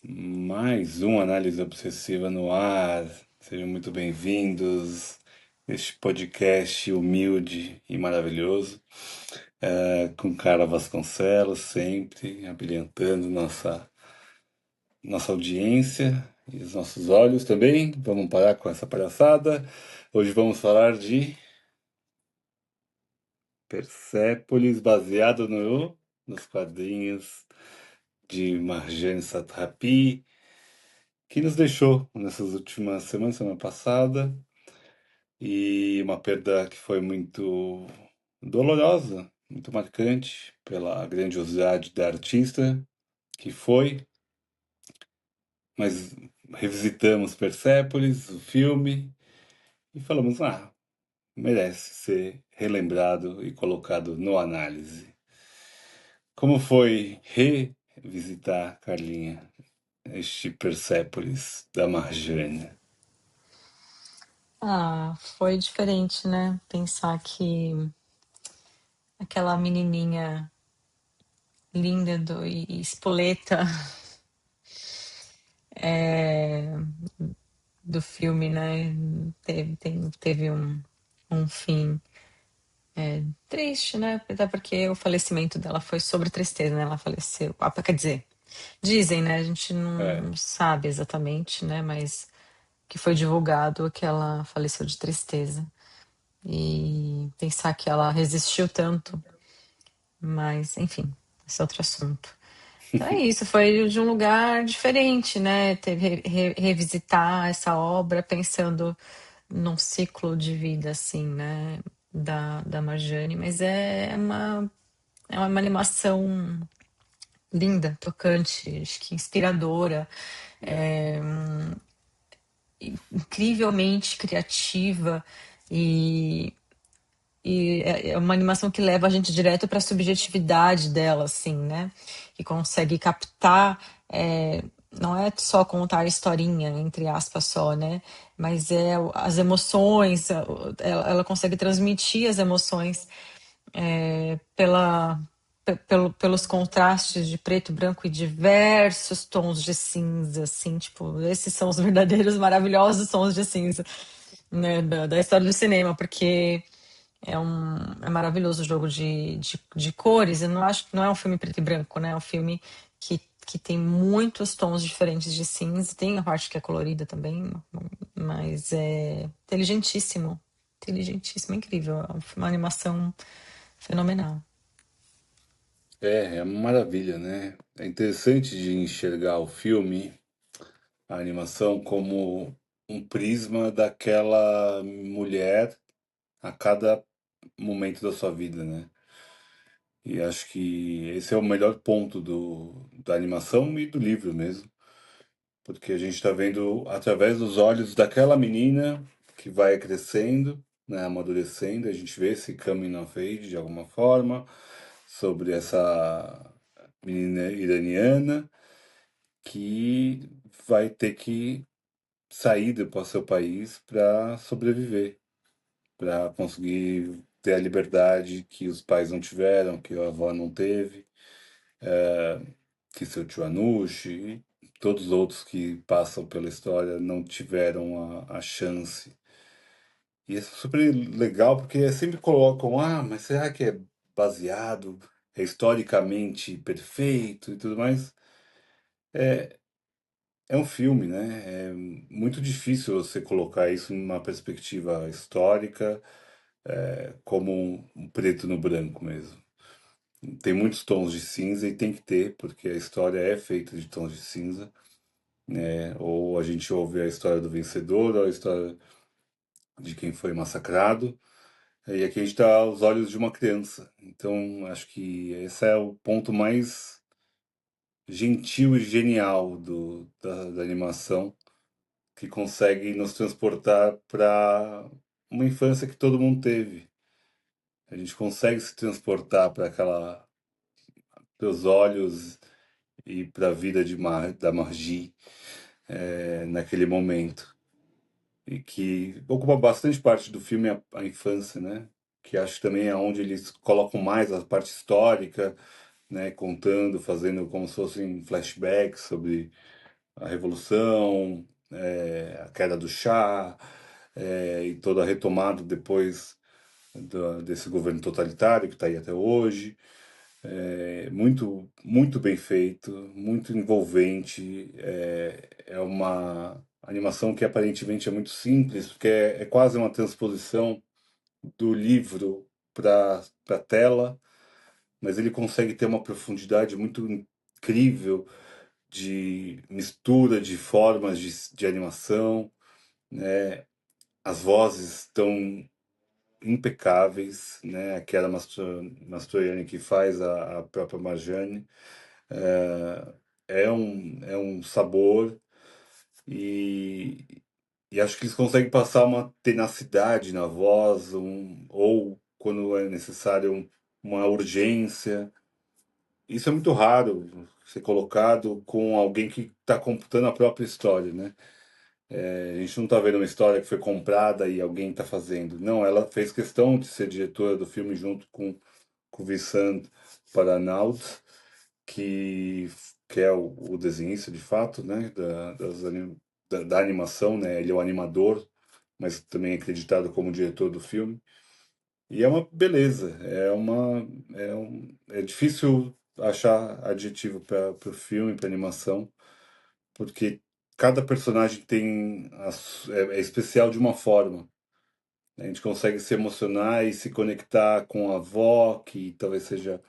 Mais uma análise obsessiva no ar. Sejam muito bem-vindos. Este podcast humilde e maravilhoso, com Cara Vasconcelos, sempre abrilhantando nossa audiência e os nossos olhos também. Vamos parar com essa palhaçada. Hoje vamos falar de Persépolis, baseado nos quadrinhos de Marjane Satrapi, que nos deixou nessas últimas semanas, semana passada, e uma perda que foi muito dolorosa, muito marcante pela grandiosidade da artista que foi, mas revisitamos Persépolis, o filme, e falamos, merece ser relembrado e colocado no análise. Como foi revisitar, Carlinha, este Persépolis da Marjane? Foi diferente, né? Pensar que aquela menininha linda e espoleta do filme, né? Teve um fim triste, né? Até porque o falecimento dela foi sobre tristeza, né? Ela faleceu. Quer dizer, dizem, né? A gente É. não sabe exatamente, né? Mas que foi divulgado que ela faleceu de tristeza. E pensar que ela resistiu tanto. Mas, enfim, esse é outro assunto. Então é isso, foi de um lugar diferente, né? Teve revisitar essa obra pensando num ciclo de vida, assim, né? Da Marjane, mas é uma animação linda, tocante, acho que inspiradora, incrivelmente criativa e é uma animação que leva a gente direto para a subjetividade dela, assim, né? Que consegue captar, não é só contar a historinha, entre aspas, só, né? Mas as emoções, ela consegue transmitir as emoções pelos contrastes de preto, branco e diversos tons de cinza, assim, tipo, esses são os verdadeiros maravilhosos tons de cinza, né, da história do cinema, porque é maravilhoso o jogo de cores. Eu não acho que não é um filme preto e branco, né? É um filme que tem muitos tons diferentes de cinza. Tem a parte que é colorida também, mas é inteligentíssimo. Inteligentíssimo, incrível. É uma animação fenomenal. É uma maravilha, né? É interessante de enxergar o filme, a animação, como um prisma daquela mulher a cada momento da sua vida, né? E acho que esse é o melhor ponto da animação e do livro mesmo, porque a gente está vendo através dos olhos daquela menina que vai crescendo, né, amadurecendo, a gente vê esse coming of age de alguma forma, sobre essa menina iraniana que vai ter que sair do seu país para sobreviver, para conseguir ter a liberdade que os pais não tiveram, que a avó não teve, que seu tio Anush e todos os outros que passam pela história não tiveram a chance. E é super legal porque sempre colocam, mas será que é baseado, é historicamente perfeito e tudo mais? É um filme, né? É muito difícil você colocar isso numa perspectiva histórica, como um preto no branco mesmo. Tem muitos tons de cinza e tem que ter, porque a história é feita de tons de cinza, né? Ou a gente ouve a história do vencedor, ou a história de quem foi massacrado. E aqui a gente está aos olhos de uma criança. Então, acho que esse é o ponto mais gentil e genial da animação, que consegue nos transportar para uma infância que todo mundo teve. A gente consegue se transportar para os olhos e para a vida da Margie, naquele momento. E que ocupa bastante parte do filme a infância, né? Que acho que também é onde eles colocam mais a parte histórica, né? Contando, fazendo como se fossem flashbacks sobre a Revolução, a queda do Shah, e toda a retomada depois desse governo totalitário que está aí até hoje. Muito, muito bem feito, muito envolvente. É uma animação que aparentemente é muito simples, porque é quase uma transposição do livro para a tela, mas ele consegue ter uma profundidade muito incrível de mistura de formas de animação, né? As vozes estão impecáveis, né? Aquela Mastroianni que faz a própria Marjane é um sabor e, e acho que eles conseguem passar uma tenacidade na voz, ou quando é necessário uma urgência. Isso é muito raro ser colocado com alguém que está computando a própria história, né? A gente não está vendo uma história que foi comprada e alguém está fazendo. Não, ela fez questão de ser diretora do filme junto com o Vincent Paranaud, que, que é o desenhista de fato, né? Da animação, né? Ele é o animador, mas também é acreditado como diretor do filme. E é uma beleza, é difícil achar adjetivo para o filme, para animação, porque cada personagem é especial de uma forma. A gente consegue se emocionar e se conectar com a avó, que talvez seja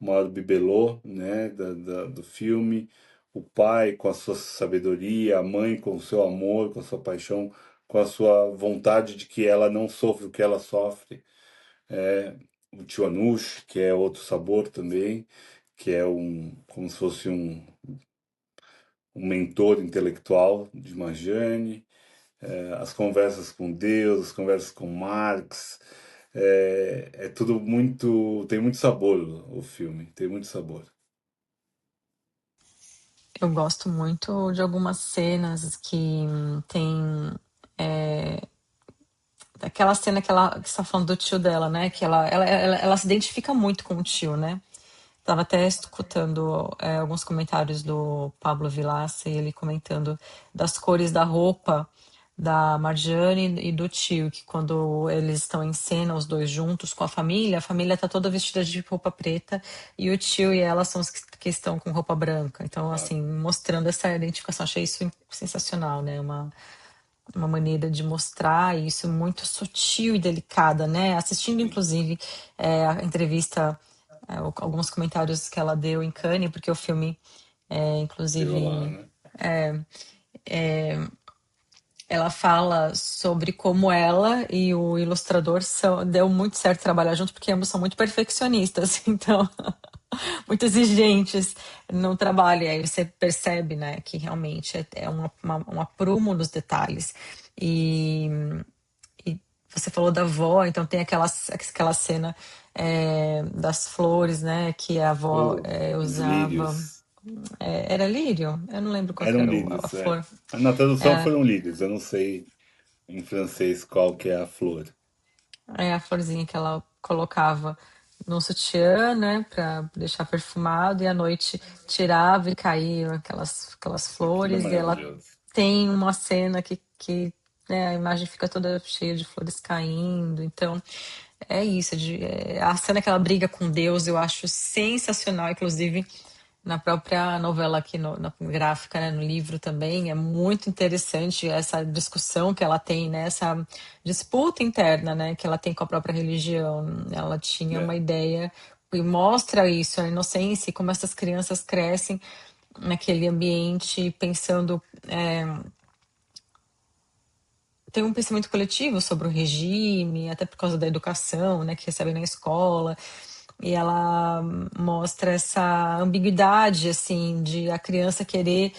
o maior bibelô, né, do filme, o pai com a sua sabedoria, a mãe com o seu amor, com a sua paixão, com a sua vontade de que ela não sofra o que ela sofre. O tio Anush, que é outro sabor também, que é como se fosse um mentor intelectual de Marjane, as conversas com Deus, as conversas com Marx, é tudo muito, tem muito sabor o filme, tem muito sabor. Eu gosto muito de algumas cenas que tem aquela cena que você tá falando do tio dela, né? Que ela se identifica muito com o tio, né? Tava até escutando alguns comentários do Pablo Vilaça e ele comentando das cores da roupa da Marjane e do tio, que quando eles estão em cena, os dois juntos com a família tá toda vestida de roupa preta e o tio e ela são os que estão com roupa branca. Então, Claro. assim, mostrando essa identificação, achei isso sensacional, né? Uma maneira de mostrar isso muito sutil e delicada, né? Assistindo, Sim. inclusive, a entrevista, alguns comentários que ela deu em Cannes, porque o filme, Esteve lá, inclusive, né? ela fala sobre como ela e o ilustrador deu muito certo trabalhar junto, porque ambos são muito perfeccionistas, então, muito exigentes no trabalho. E aí você percebe, né, que realmente é um aprumo nos detalhes. E você falou da avó, então tem aquela cena das flores, né? Que a avó Oh, os usava. lírios. Era lírio? Eu não lembro qual que Eram era a lírios, é. flor. Na tradução foram lírios, eu não sei em francês qual que é a flor. É a florzinha que ela colocava no sutiã, né? Pra deixar perfumado, e à noite tirava e caíam aquelas Aquilo é flores, e ela maravilhoso. tem uma cena que né, a imagem fica toda cheia de flores caindo. Então, é isso. A cena que ela briga com Deus eu acho sensacional. Inclusive, na própria novela aqui, na gráfica, né, no livro também, é muito interessante essa discussão que ela tem, né, essa disputa interna, né, que ela tem com a própria religião. Ela tinha uma É. ideia e mostra isso, a inocência, e como essas crianças crescem naquele ambiente pensando tem um pensamento coletivo sobre o regime, até por causa da educação, né, que recebem na escola, e ela mostra essa ambiguidade, assim, de a criança querer,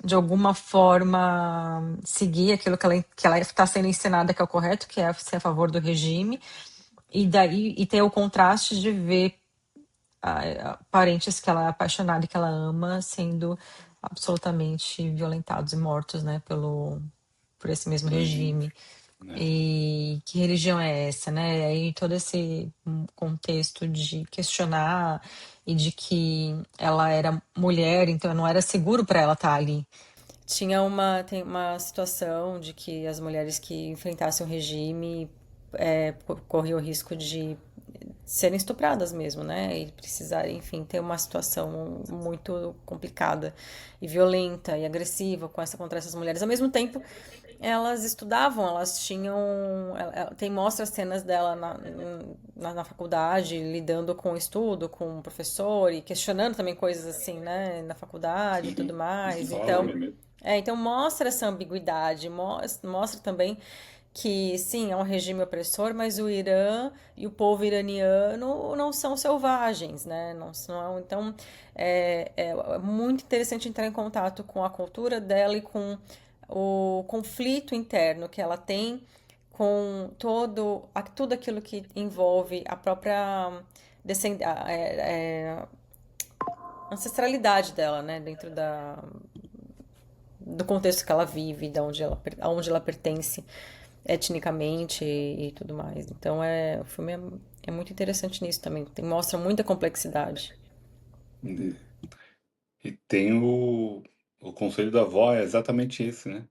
de alguma forma, seguir aquilo que ela está sendo ensinada que é o correto, que é ser a favor do regime, e daí e ter o contraste de ver parentes que ela é apaixonada e que ela ama sendo absolutamente violentados e mortos, né, por esse mesmo Proibido, regime. né? E que religião é essa, né? Aí todo esse contexto de questionar e de que ela era mulher, então não era seguro para ela estar ali. Tem uma situação de que as mulheres que enfrentassem o regime corriam o risco de serem estupradas mesmo, né? E precisarem, enfim, ter uma situação muito complicada e violenta e agressiva contra essas mulheres. Ao mesmo tempo, elas estudavam, elas tinham. Tem mostra cenas dela na faculdade, lidando com o estudo, com o professor e questionando também coisas assim, né, na faculdade e tudo Sim, mais. escola Então, mesmo. então mostra essa ambiguidade, mostra também que sim, é um regime opressor, mas o Irã e o povo iraniano não são selvagens, né? Não são, então é muito interessante entrar em contato com a cultura dela e com o conflito interno que ela tem com tudo aquilo que envolve a própria ancestralidade dela, né? Dentro do contexto que ela vive, aonde ela pertence etnicamente e tudo mais. Então o filme é muito interessante nisso também. Mostra muita complexidade. E tem o conselho da avó, é exatamente esse, né?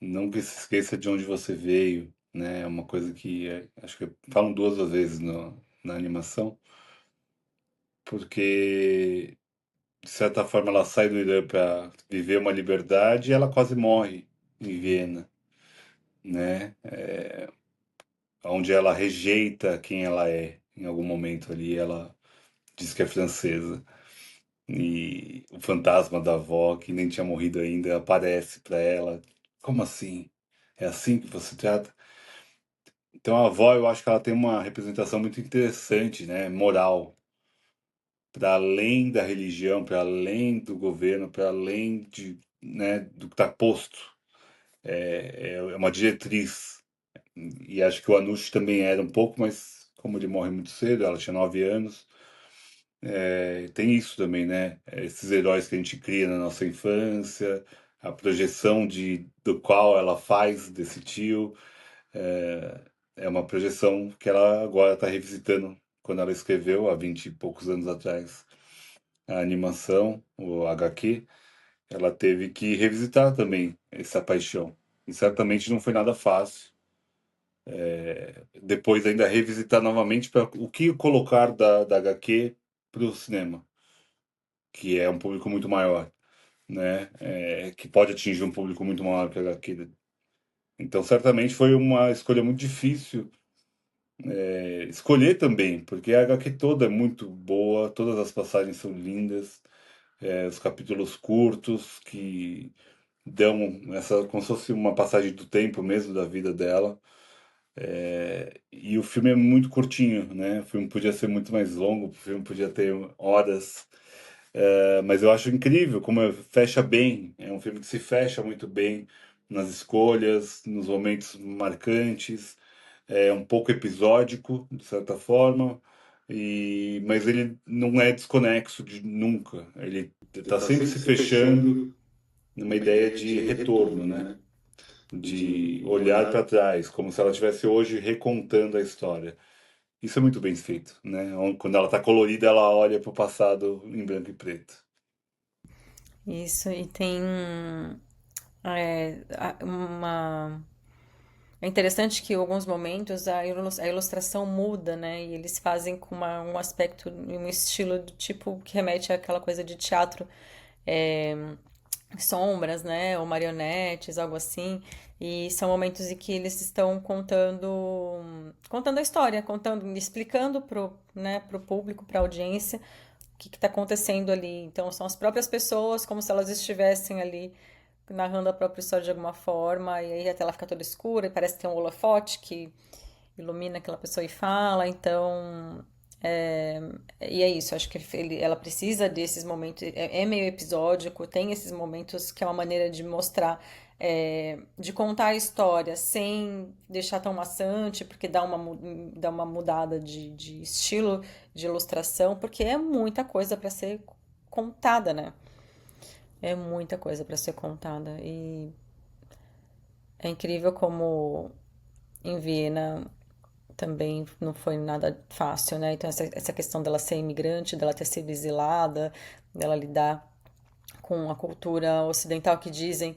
Não que se esqueça de onde você veio, né? É uma coisa que acho que falam duas vezes na animação, porque de certa forma ela sai do Irã para viver uma liberdade e ela quase morre em Viena, né? Onde ela rejeita quem ela é. Em algum momento ali ela diz que é francesa. E o fantasma da avó, que nem tinha morrido ainda, aparece para ela. Como assim? É assim que você trata? Então a avó, eu acho que ela tem uma representação muito interessante, né? Moral, para além da religião, para além do governo, para além de, né, do que está posto. É uma diretriz. E acho que o Anush também era um pouco, mas como ele morre muito cedo, ela tinha 9 anos. Tem isso também, né? Esses heróis que a gente cria na nossa infância, a projeção do qual ela faz desse tio. É, é uma projeção que ela agora está revisitando quando ela escreveu, há 20 e poucos anos atrás, a animação, o HQ. Ela teve que revisitar também essa paixão. E certamente não foi nada fácil. Depois ainda revisitar novamente para o que colocar da HQ para o cinema, que é um público muito maior, né? Que pode atingir um público muito maior que a HQ. Então, certamente foi uma escolha muito difícil escolher também, porque a HQ toda é muito boa, todas as passagens são lindas, os capítulos curtos que dão essa como se fosse uma passagem do tempo mesmo da vida dela. E o filme é muito curtinho, né? O filme podia ser muito mais longo, o filme podia ter horas. Mas eu acho incrível como fecha bem. É um filme que se fecha muito bem nas escolhas, nos momentos marcantes. É um pouco episódico, de certa forma, mas ele não é desconexo de nunca. Ele está sempre se fechando numa ideia de retorno, né? De olhar para trás, como se ela estivesse hoje recontando a história. Isso é muito bem feito, né? Quando ela está colorida, ela olha para o passado em branco e preto. Isso, e tem uma. É interessante que em alguns momentos a ilustração muda, né? E eles fazem com um aspecto, um estilo do tipo que remete àquela coisa de teatro, é, sombras, né? Ou marionetes, algo assim. E são momentos em que eles estão contando a história, explicando pro público, pra audiência, o que está acontecendo ali. Então são as próprias pessoas como se elas estivessem ali narrando a própria história de alguma forma, e aí a tela fica toda escura e parece que tem um holofote que ilumina aquela pessoa e fala, então. É, e é isso, acho que ela precisa desses momentos, é meio episódico, tem esses momentos que é uma maneira de mostrar, de contar a história sem deixar tão maçante, porque dá uma mudada de estilo de ilustração, porque é muita coisa para ser contada, né? É muita coisa para ser contada. E é incrível como em Viena também não foi nada fácil, né? Então, essa questão dela ser imigrante, dela ter sido exilada, dela lidar com a cultura ocidental que dizem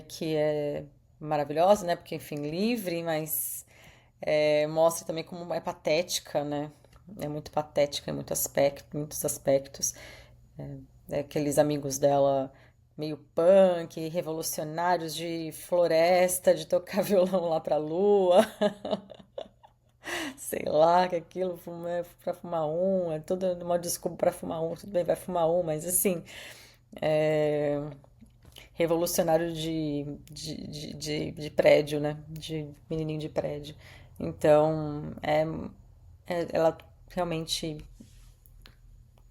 que é maravilhosa, né? Porque, enfim, livre, mas mostra também como é patética, né? É muito patética em muitos aspectos. Aqueles amigos dela meio punk, revolucionários de floresta, de tocar violão lá pra lua. Sei lá, que aquilo é pra fumar um, é toda uma desculpa pra fumar um, tudo bem, vai fumar um, mas assim, é, revolucionário de prédio, né? De menininho de prédio. Então, ela realmente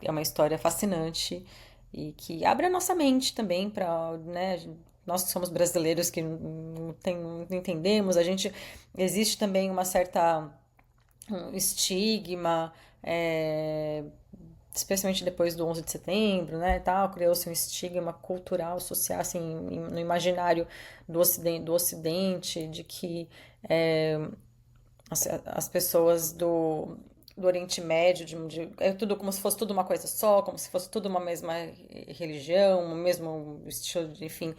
é uma história fascinante e que abre a nossa mente também para, né? Nós que somos brasileiros que não entendemos, a gente existe também uma certa um estigma, especialmente depois do 11 de setembro, né, tal, criou-se um estigma cultural, social, assim, no imaginário do Ocidente, de que as pessoas do Oriente Médio, é tudo como se fosse tudo uma coisa só, como se fosse tudo uma mesma religião, um mesmo estilo, enfim,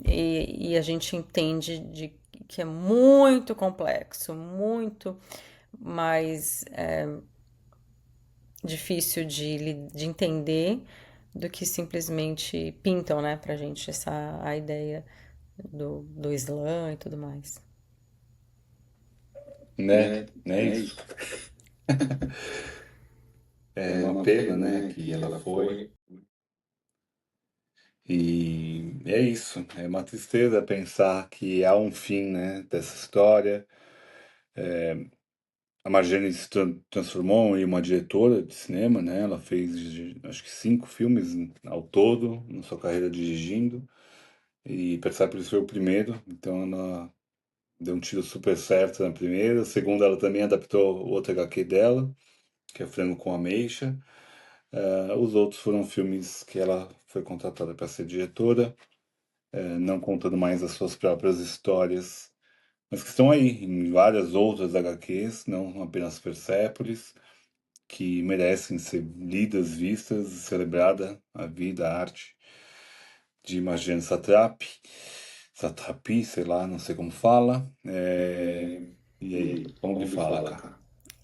e a gente entende que é muito complexo, muito mais difícil de entender do que simplesmente pintam, né, pra gente a ideia do Islã e tudo mais. Né? Né isso. É uma pena, né, que ela foi. E é isso. É uma tristeza pensar que há um fim, né, dessa história. A Marjane se transformou em uma diretora de cinema, né? Ela fez, acho que 5 filmes ao todo na sua carreira dirigindo. E Persepolis foi o primeiro, então ela deu um tiro super certo na primeira. A segunda, ela também adaptou o outro HQ dela, que é Frango com Ameixa. Os outros foram filmes que ela foi contratada para ser diretora, não contando mais as suas próprias histórias, mas que estão aí em várias outras HQs, não apenas Persepolis, que merecem ser lidas, vistas, celebrada a vida, a arte de Marjane Satrapi, sei lá, não sei como fala. E aí, como que fala, cara?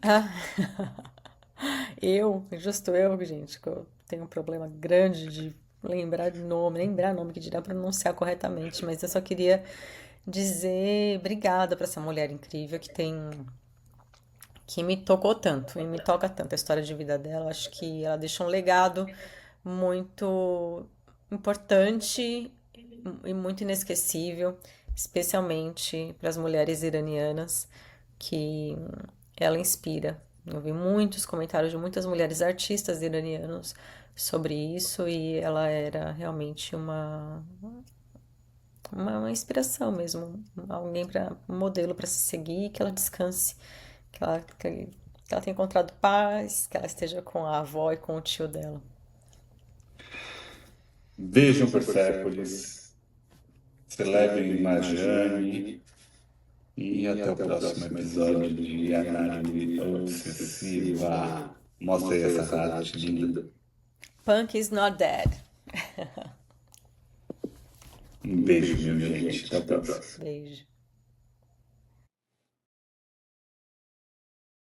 Ah, justo eu, gente, que eu tenho um problema grande de lembrar nome que dirá pronunciar corretamente, mas eu só queria dizer obrigada para essa mulher incrível que me tocou tanto e me toca tanto a história de vida dela. Acho que ela deixou um legado muito importante e muito inesquecível, especialmente para as mulheres iranianas que ela inspira. Eu vi muitos comentários de muitas mulheres artistas iranianos sobre isso e ela era realmente uma inspiração mesmo, alguém para um modelo para se seguir, que ela descanse, que ela tenha encontrado paz, que ela esteja com a avó e com o tio dela. Vejam Persépolis, celebrem Marjane e até o próximo episódio de Análise Obsessiva. Mostra aí essa arte linda. Punk is not dead. Um beijo, minha gente. Até a próxima. Beijo.